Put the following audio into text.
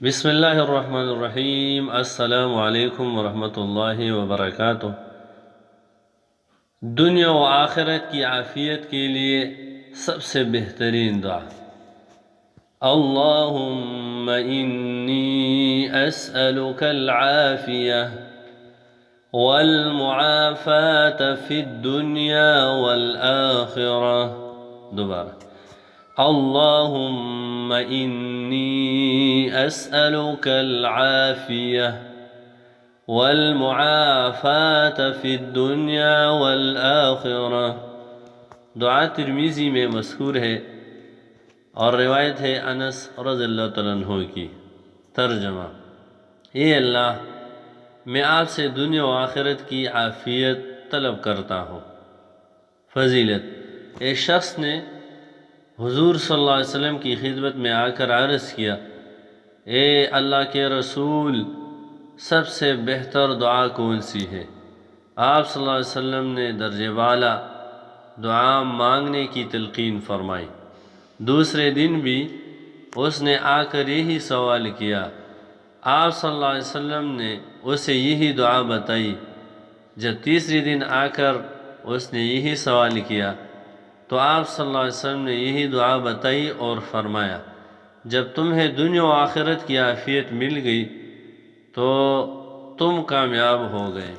بسم اللہ الرحمن الرحیم۔ السلام علیکم ورحمۃ اللہ وبرکاتہ۔ دنیا و آخرت کی عافیت کے لیے سب سے بہترین دعا، اللہم انی اسألک العافیہ والمعافاة فی الدنیا والآخرہ۔ دوبارہ، اللہم انی اسألک العافیہ والمعافاة فی الدنیا والآخرہ۔ دعا ترمذی میں مذکور ہے اور روایت ہے انس رضی اللہ تعالیٰ عنہ کی۔ ترجمہ: اے اللہ، میں آپ سے دنیا و آخرت کی عافیت طلب کرتا ہوں۔ فضیلت: ایک شخص نے حضور صلی اللہ علیہ وسلم کی خدمت میں آ کر عرض کیا، اے اللہ کے رسول، سب سے بہتر دعا کون سی ہے؟ آپ صلی اللہ علیہ وسلم نے درجہ بالا دعا مانگنے کی تلقین فرمائی۔ دوسرے دن بھی اس نے آ کر یہی سوال کیا۔ آپ صلی اللہ علیہ وسلم نے اسے یہی دعا بتائی۔ جب تیسری دن آ کر اس نے یہی سوال کیا تو آپ صلی اللہ علیہ وسلم نے یہی دعا بتائی اور فرمایا، جب تمہیں دنیا و آخرت کی عافیت مل گئی تو تم کامیاب ہو گئے۔